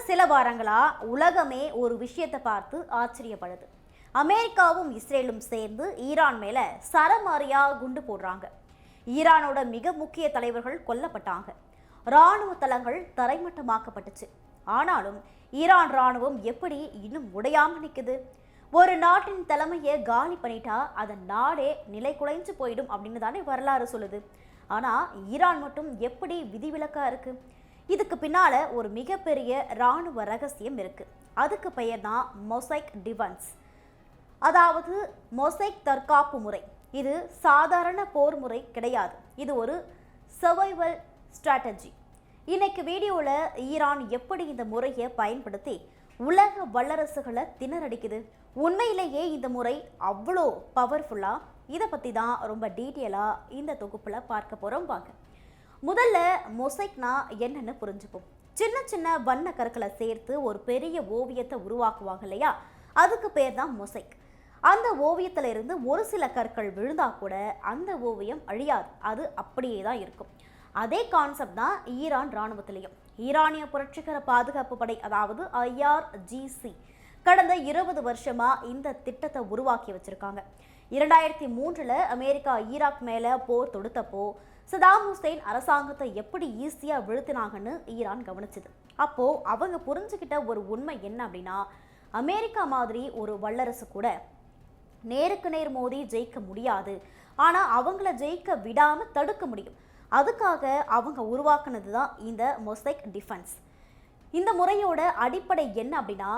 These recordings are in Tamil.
சில வாரங்களா உலகமே ஒரு விஷயத்தை பார்த்து ஆச்சரியப்படுது. அமெரிக்காவும் இஸ்ரேலும் சேர்ந்து ஈரான் மேல சரமாரியா குண்டு போடுறாங்க. ஈரானோட மிக முக்கிய தலைவர்கள் கொல்லப்பட்டாங்க. இராணுவ தளங்கள் தரைமட்டமாக்கப்பட்டுச்சு. ஆனாலும் ஈரான் இராணுவம் எப்படி இன்னும் உடையாம நிக்குது? ஒரு நாட்டின் தலைமையை காலி பண்ணிட்டா அதன் நாடே நிலை குலைஞ்சு போயிடும் அப்படின்னு தானே வரலாறு சொல்லுது. ஆனா ஈரான் மட்டும் எப்படி விதிவிலக்கா இருக்கு? இதுக்கு பின்னால ஒரு மிகப்பெரிய இராணுவ ரகசியம் இருக்கு. அதுக்கு பெயர் தான் மொசைக் டிஃபென்ஸ், அதாவது மொசைக் தற்காப்பு முறை. இது சாதாரண போர் முறை கிடையாது, இது ஒரு சர்வைவல் ஸ்ட்ராட்டஜி. இன்னைக்கு வீடியோவில் ஈரான் எப்படி இந்த முறையை பயன்படுத்தி உலக வல்லரசுகளை திணறடிக்குது, உண்மையிலேயே இந்த முறை அவ்வளோ பவர்ஃபுல்லா, இதை பற்றி தான் ரொம்ப டீட்டெயிலாக இந்த தொகுப்பில் பார்க்க போகிறோம். வாங்க முதல்ல மொசைக்னா என்னன்னு புரிஞ்சுப்போம். சின்ன சின்ன வண்ண கற்களை சேர்த்து ஒரு பெரிய ஓவியத்தை உருவாக்குவாங்க இல்லையா, அதுக்கு பேர் தான் மொசைக். அந்த ஓவியத்துல இருந்து ஒரு சில கற்கள் விழுந்தா கூட அந்த ஓவியம் அழியாது, அது அப்படியே தான் இருக்கும். அதே கான்செப்ட் தான் ஈரான் இராணுவத்திலையும். ஈரானிய புரட்சிகர பாதுகாப்பு படை, அதாவது IRGC, கடந்த 20 வருஷமா இந்த திட்டத்தை உருவாக்கி வச்சிருக்காங்க. 2003 அமெரிக்கா ஈராக் மேல போர் தொடுத்தப்போ சதாம் ஹுசைன் அரசாங்கத்தை எப்படி ஈஸியா வீழ்த்தினாங்கன்னு ஈரான் கவனிச்சது. அப்போ அவங்க புரிஞ்சுக்கிட்ட ஒரு உண்மை என்ன அப்படின்னா, அமெரிக்கா மாதிரி ஒரு வல்லரசு கூட நேருக்கு நேர் மோதி ஜெயிக்க முடியாது, ஆனா அவங்கள ஜெயிக்க விடாம தடுக்க முடியும். அதுக்காக அவங்க உருவாக்குனது தான் இந்த மொசைக் டிஃபென்ஸ். இந்த முறையோட அடிப்படை என்ன அப்படின்னா,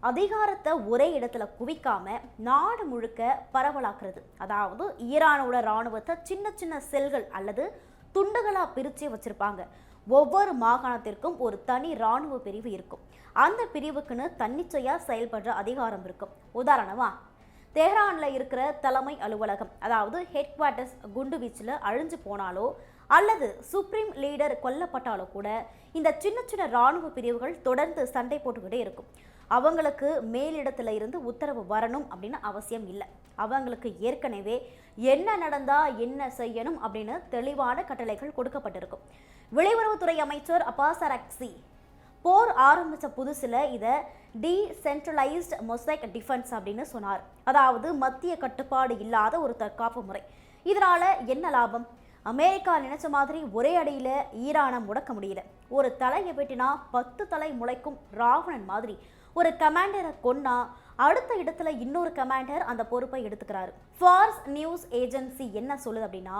அதிகாரத்தை ஒரே இடத்துல குவிக்காம நாடு முழுக்க பரவலாக்குறது. அதாவது ஈரானோட இராணுவத்தை சின்ன சின்ன செல்கள் அல்லது துண்டுகளா பிரிச்சு வச்சிருப்பாங்க. ஒவ்வொரு மாகாணத்திற்கும் ஒரு தனி இராணுவ பிரிவு இருக்கும். அந்த பிரிவுக்குன்னு தன்னிச்சையா செயல்படுற அதிகாரம் இருக்கும். உதாரணமா, தெஹ்ரான்ல இருக்கிற தலைமை அலுவலகம், அதாவது ஹெட் குவார்ட்டர்ஸ் குண்டுவீச்சில் அழிஞ்சு போனாலோ அல்லது சுப்ரீம் லீடர் கொல்லப்பட்டாலோ கூட இந்த சின்ன சின்ன இராணுவ பிரிவுகள் தொடர்ந்து சண்டை போட்டுக்கிட்டே இருக்கும். அவங்களுக்கு மேலிடத்துல இருந்து உத்தரவு வரணும் அப்படின்னு அவசியம் இல்லை. அவங்களுக்கு ஏற்கனவே என்ன நடந்தா என்ன செய்யணும் அப்படின்னு தெளிவான கட்டளைகள் கொடுக்கப்பட்டிருக்கும். வெளியுறவுத்துறை அமைச்சர் அப்பாஸ் அரக்சி போர் ஆரம்பிச்ச புதுசுல இதை டீசென்ட்ரலைஸ்ட் மொசைக் டிஃபென்ஸ் அப்படின்னு சொன்னார். அதாவது மத்திய கட்டுப்பாடு இல்லாத ஒரு தற்காப்பு முறை. இதனால என்ன லாபம்? அமெரிக்கா நினைச்ச மாதிரி ஒரே அடியில ஈரானை முடக்க முடியல. ஒரு தலையை வெட்டினா 10 தலை முளைக்கும் ராவணன் மாதிரி ஒரு கமாண்டரை கொன்னா அடுத்த இடத்துல இன்னொரு கமாண்டர் அந்த பொறுப்பை எடுத்துக்கிறாரு. ஃபார்ஸ் நியூஸ் ஏஜென்சி என்ன சொல்லுது அப்படின்னா,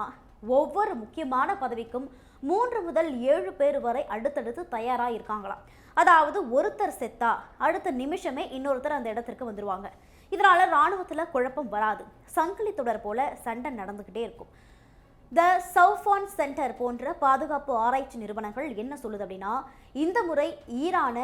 ஒவ்வொரு முக்கியமான பதவிக்கும் 3 முதல் 7 பேர் வரை அடுத்தடுத்து தயாராக இருக்காங்களாம். அதாவது ஒருத்தர் செத்தா அடுத்த நிமிஷமே இன்னொருத்தர் அந்த இடத்திற்கு வந்துருவாங்க. இதனால இராணுவத்தில் குழப்பம் வராது. சங்கிலி தொடர் போல சண்டை நடந்துக்கிட்டே இருக்கும். த சவுஃபான் சென்டர் போன்ற பாதுகாப்பு ஆராய்ச்சி நிறுவனங்கள் என்ன சொல்லுது அப்படின்னா, இந்த முறை ஈரான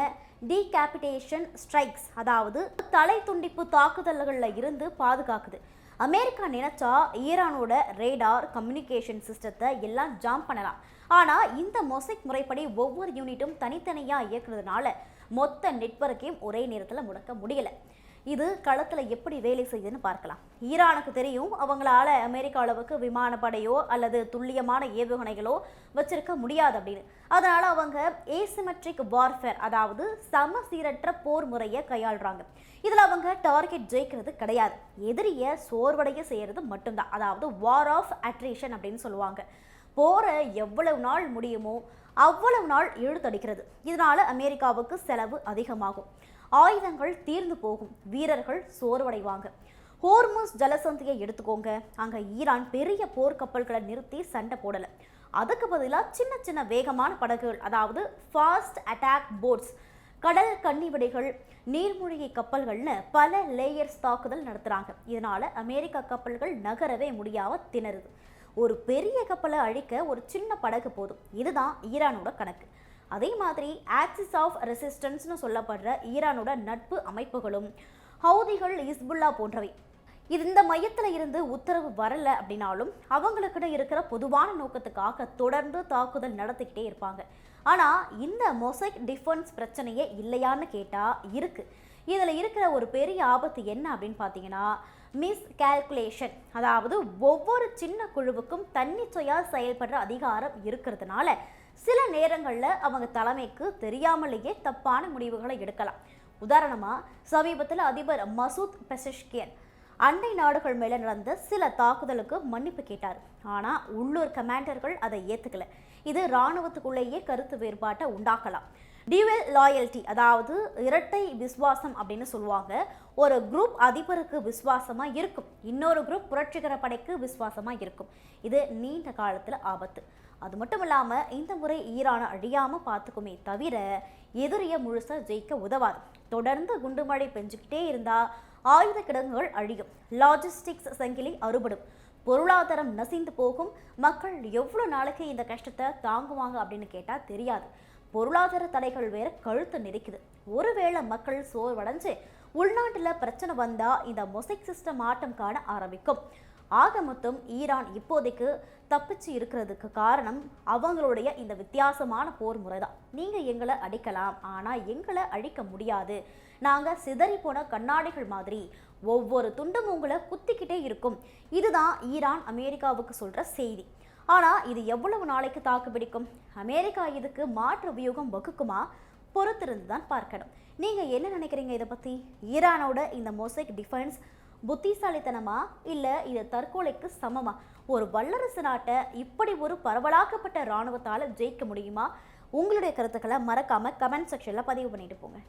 டீகேபிடேஷன் ஸ்ட்ரைக்ஸ், அதாவது தலை துண்டிப்பு தாக்குதல்களில் இருந்து பாதுகாக்குது. அமெரிக்கா நினைச்சா ஈரானோட ரேடார் கம்யூனிகேஷன் சிஸ்டத்தை எல்லாம் ஜாம் பண்ணலாம். ஆனால் இந்த மொசைக் முறைப்படி ஒவ்வொரு யூனிட்டும் தனித்தனியாக இயக்குறதுனால மொத்த நெட்வொர்க்கையும் ஒரே நேரத்தில் முடக்க முடியலை. இது களத்தில் எப்படி வேலை செய்யுதுன்னு பார்க்கலாம். ஈரானுக்கு தெரியும் அவங்களால அமெரிக்கா அளவுக்கு விமானப்படையோ அல்லது துல்லியமான ஏவுகணைகளோ வச்சிருக்க முடியாது அப்படின்னு. அதனால அவங்க ஏசிமெட்ரிக் வார்ஃபேர், அதாவது சமசீரற்ற போர் முறையை கையாளுறாங்க. இதில் அவங்க டார்கெட் ஜெயிக்கிறது கிடையாது, எதிரியை சோர்வடைய செய்யறது மட்டும்தான். அதாவது வார் ஆஃப் அட்ரிஷன் அப்படின்னு சொல்லுவாங்க. போரை எவ்வளவு நாள் முடியுமோ அவ்வளவு நாள் இழுத்தடிக்கிறது. இதனால அமெரிக்காவுக்கு செலவு அதிகமாகும், ஆயுதங்கள் தீர்ந்து போகும், வீரர்கள் சோர்வடைவாங்க. ஹோர்முஸ் ஜலசந்தியை எடுத்துக்கோங்க. அங்கே ஈரான் பெரிய போர்க்கப்பல்களை நிறுத்தி சண்டை போடலை. அதுக்கு பதிலாக சின்ன சின்ன வேகமான படகுகள், அதாவது ஃபாஸ்ட் அட்டாக் போட்ஸ், கடல் கன்னிவெடிகள், நீர்மூழ்கி கப்பல்கள்னு பல லேயர்ஸ் தாக்குதல் நடத்துகிறாங்க. இதனால அமெரிக்க கப்பல்கள் நகரவே முடியாம திணறுது. ஒரு பெரிய கப்பலை அழிக்க ஒரு சின்ன படகு போதும். இதுதான் ஈரானோட கணக்கு. அதே மாதிரி ஆக்சிஸ் ஆஃப் ரெசிஸ்டன்ஸ்னு சொல்லப்படுற ஈரானோட நட்பு அமைப்புகளும் ஹவுதிகள், ஹிஸ்புல்லா போன்றவை, இந்த மையத்தில் இருந்து உத்தரவு வரல அப்படின்னாலும் அவங்களுக்கிட்ட இருக்கிற பொதுவான நோக்கத்துக்காக தொடர்ந்து தாக்குதல் நடத்திக்கிட்டே இருப்பாங்க. ஆனால் இந்த மொசைக் டிஃபென்ஸ் பிரச்சனையே இல்லையான்னு கேட்டால் இருக்கு. இதில் இருக்கிற ஒரு பெரிய ஆபத்து என்ன அப்படின்னு பார்த்தீங்கன்னா, மிஸ்கால்குலேஷன். அதாவது ஒவ்வொரு சின்ன குழுவுக்கும் தன்னிச்சையாக செயல்படுற அதிகாரம் இருக்கிறதுனால சில நேரங்களில் அவங்க தலைமைக்கு தெரியாமலேயே தப்பான முடிவுகளை எடுக்கலாம். உதாரணமாக சமீபத்தில் அதிபர் மசூத் பெசஷ்கியன் அண்டை நாடுகள் மேலே நடந்த சில தாக்குதலுக்கு மன்னிப்பு கேட்டார். ஆனால் உள்ளூர் கமாண்டர்கள் அதை ஏற்றுக்கல. இது இராணுவத்துக்குள்ளேயே கருத்து வேறுபாட்டை உண்டாக்கலாம். டியூவல் லாயல்ட்டி, அதாவது இரட்டை விசுவாசம் அப்படின்னு சொல்லுவாங்க. ஒரு குரூப் அதிபருக்கு விசுவாசமாக இருக்கும், இன்னொரு குரூப் புரட்சிகர படைக்கு விசுவாசமாக இருக்கும். இது நீண்ட காலத்தில் ஆபத்து. அது மட்டும் இல்லாமல் இந்த முறை ஈரானை அழியாமல் பார்த்துக்குமே தவிர எதிரியை முழுசாக ஜெயிக்க உதவாது. தொடர்ந்து குண்டுமழை பெஞ்சுக்கிட்டே இருந்தால் ஆயுத கிடங்குகள் அழியும், லாஜிஸ்டிக்ஸ் சங்கிலி அறுபடும், பொருளாதாரம் நசிந்து போகும். மக்கள் எவ்வளோ நாளைக்கு இந்த கஷ்டத்தை தாங்குவாங்க அப்படின்னு கேட்டால் தெரியாது. பொருளாதார தடைகள் வேற கழுத்து நெரிக்குது. ஒருவேளை மக்கள் சோர்வடைஞ்சு உள்நாட்டில் பிரச்சனை வந்தால் இந்த மொசைக் சிஸ்டம் ஆட்டம் காண ஆரம்பிக்கும். ஆக மொத்தம் ஈரான் இப்போதைக்கு தப்பிச்சு இருக்கிறதுக்கு காரணம் அவங்களுடைய இந்த வித்தியாசமான போர் முறை தான். நீங்கள் எங்களை அடிக்கலாம், ஆனால் எங்களை அழிக்க முடியாது. நாங்கள் சிதறி போன கண்ணாடிகள் மாதிரி ஒவ்வொரு துண்டும் உங்களை குத்திக்கிட்டே இருக்கும். இதுதான் ஈரான் அமெரிக்காவுக்கு சொல்கிற செய்தி. ஆனால் இது எவ்வளவு நாளைக்கு தாக்கு பிடிக்கும்? அமெரிக்கா இதுக்கு மாற்று வியூகம் வகுக்குமா? பொறுத்திருந்து தான் பார்க்கணும். நீங்கள் என்ன நினைக்கிறீங்க இதை பற்றி? ஈரானோட இந்த மொசைக் டிஃபென்ஸ் புத்திசாலித்தனமா இல்லை இது தற்கொலைக்கு சமமா? ஒரு வல்லரசு நாட்டை இப்படி ஒரு பரவலாக்கப்பட்ட இராணுவத்தால் ஜெயிக்க முடியுமா? உங்களுடைய கருத்துக்களை மறக்காமல் கமெண்ட் செக்ஷனில் பதிவு பண்ணிட்டு போங்க.